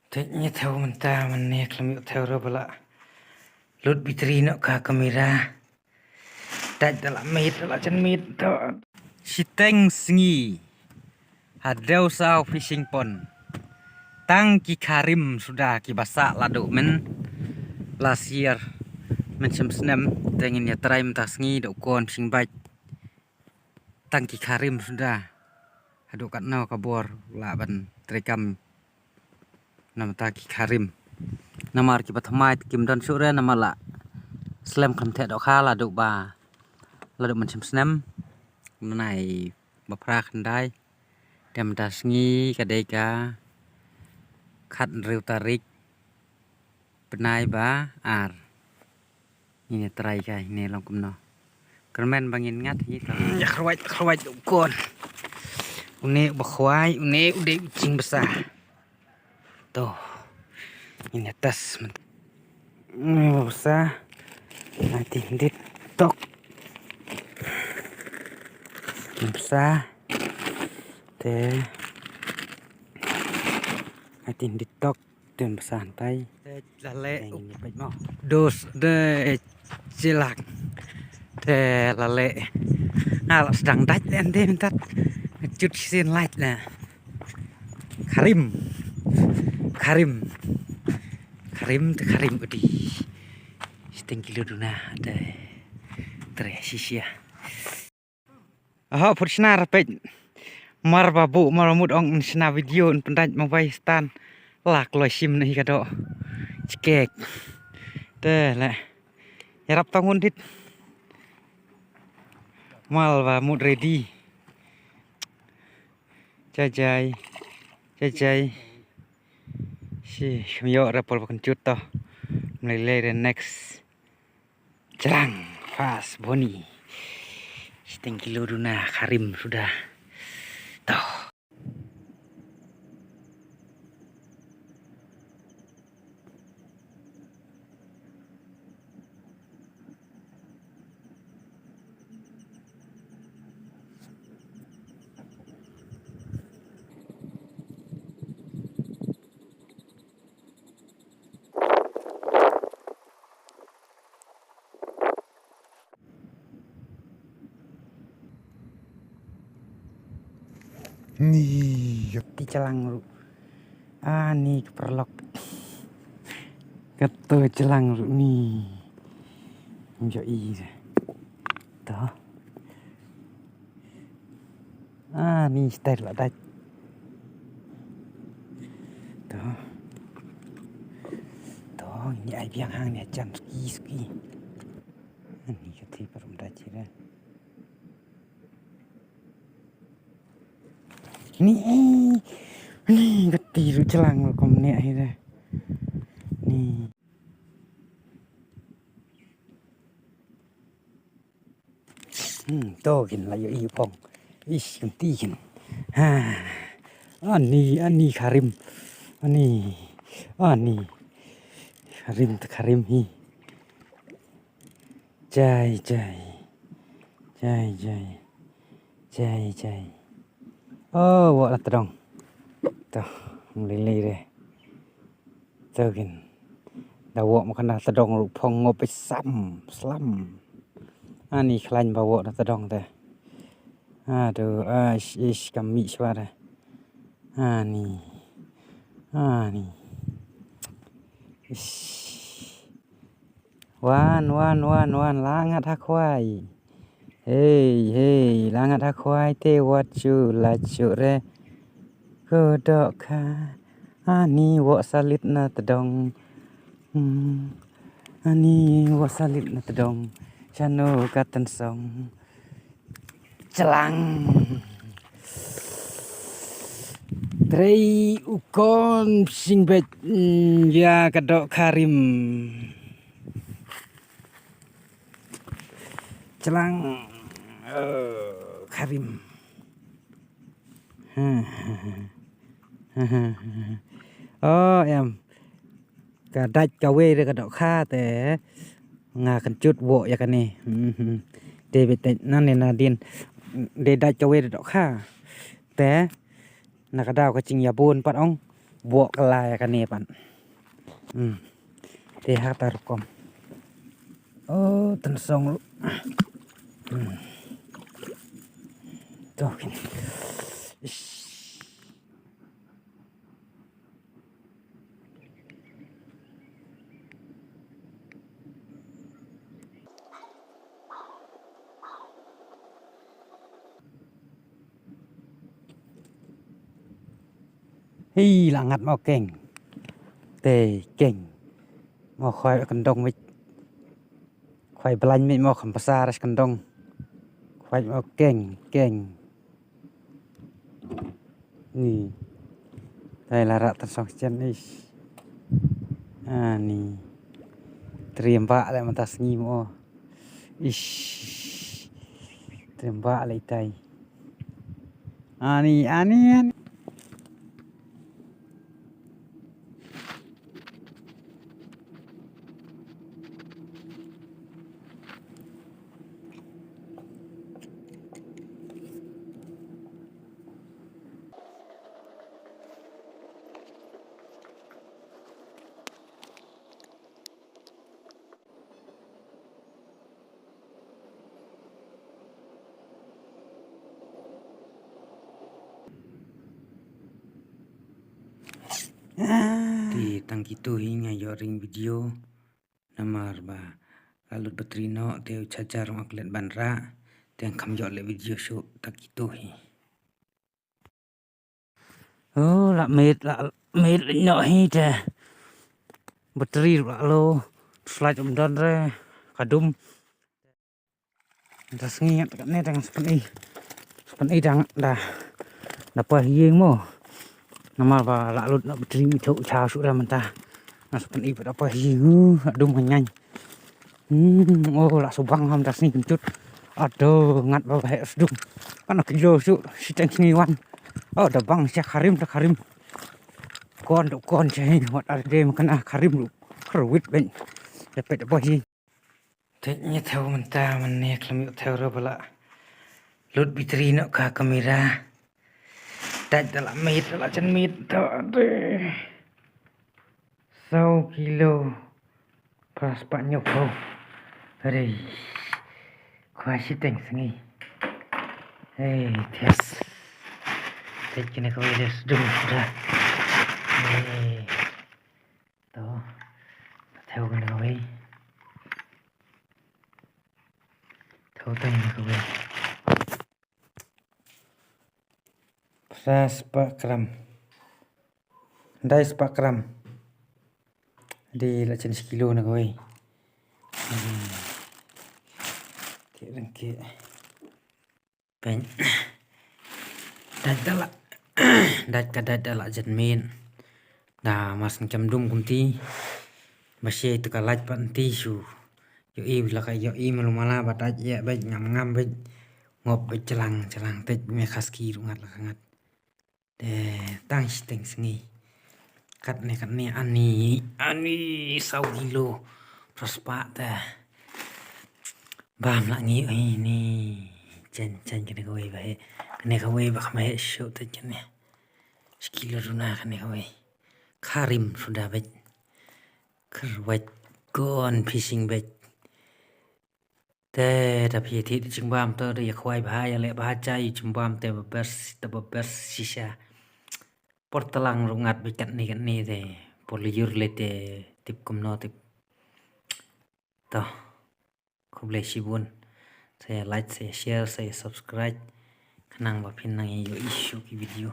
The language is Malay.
Teknya tahu mentah mana kami tahu rela lut bitri nak kah kamera tak dalam meet dalam cenmit tu siteng sengi hadau sau fishing pond tang ki karim sudah ki basak laduk men last year men semsnem tengin ya try mentah sengi dok kon fishing bite tang ki karim sudah haduk kat nau kabor laban terekam nama taki karim nama arki patamai kim dan sure nama la slam kam the dok khala dok ba la dok macam senam menai bapra khandai dem das ngi kadai ka khat riu tarik penai ba ar ini try ka ini long kumno kermen bangin ngat hi ya khwai dok kon une bakhwai une udah kucing besar tuh ini atas ini besar nanti di tok besar teh nanti di tok dan bersantai lale mau dos de cilak teh lale nah sedang daj nanti minta cut sin light nah Karim udi seteng kilo duna ada teresisia oh pursna rapet mar babu maramut ong sna video pendaj mawai stan lak loy sim nahi kado cekek teh le yarap tangun dit mal ba mut ready jajai si yo rapol kencut toh mulai the next jarang pas boni seteng kilo duna karim sudah toh nih di celang lu nih keperlok ketu celang lu nih enjoy toh nih style lah dah toh ini ai biang hang nih jam ski ini keti perum dah cira nih geti lu celang kom nek akhirnya nih to gin la yo i pong is genti gin ani karim ani karim hi jai oh wak lah tedong tuh melili deh tuh gin dah wak makan dah tedong lu pong ngopi slam ani kelain bawa dah tedong teh aduh is kami suara ani is wan langat hakwai hey langat hakwai te wacu lacu re kodok ka ani wak salit na tedong ani wak salit na tedong chano katan song celang trei ukon sing bet ya kadok karim celang karim oh em kadaj kawe re kadok kha te nga kencut wo ya kan ni David nan ne nadin de daj kawe re dok kha te nakadau ka ching ya bon pat ong buok kelai kan nih pan. Dia tarukom. Oh, tensong lu. Tuh gini. Hi langat mau keng. Tê keng. Mau khoai kendong mit. Khoai belanja mit mau kempasar kendong. Khoai mau keng. Nih. Đây là rạ thật sọc chân đi. Nih. Terimbak lại mata senyum oh. Ish. Terimbak lại tay. Ani. Di tangki tu hingga yoring video namar ba lalu betrino teu cacar maklet banra teng kam le video show tangki tu hi. Oh la mệt nhỏ hi te bateri lo slide don re kadum das ngiat kan ne tang sepen dang dah dapat hieng mo. Nama ba lalut nak bateri itu chao sudah mentah. Nah seperti itu apa hiu adum hanyang. Oh lah subang ham das ni kencut. Aduh ngat ba bae sedum. Kan kilo su siteng siniwan. Oh da bang sia karim. Kon cai wat arde makan karim lu. Kerwit ben. Dapat apa hi. Teknya tahu mentah menek lemik tahu bala. Lut bateri nak ka kamera. Đạch là mệt là chân mệt đó đấy. Sau kilo pas bạn nhục không ở đây khoai xí tỉnh sang hey test thế cái này có thể dùng ra đó theo cái nào ấy theo tay này có về spakram đây spakram đi là trên kilo này coi kia đằng kia bánh đạch là giật men dah mas macam dum kunti masih itu kalaj pan tisu yo i là cái yo i malumala bataj ya baik ngam baik ngop baik celang tej me khaski rungat la ngat de tang steng sengi kat ne ani sau kilo prospa ta bam la ngi ni chen cái này coi vậy cái này coi bak me show te chen ne kilo runa cái này coi karim sudah baik kerwat gon fishing bait te tapi ti chimbam to ri khwai bhai le bha chai chimbam te bers sisa portalang rungat bikat ni te poliyur le te tip kumno tip to kuble sibun saya like saya share saya subscribe kanang ba pin nang yo issue ki video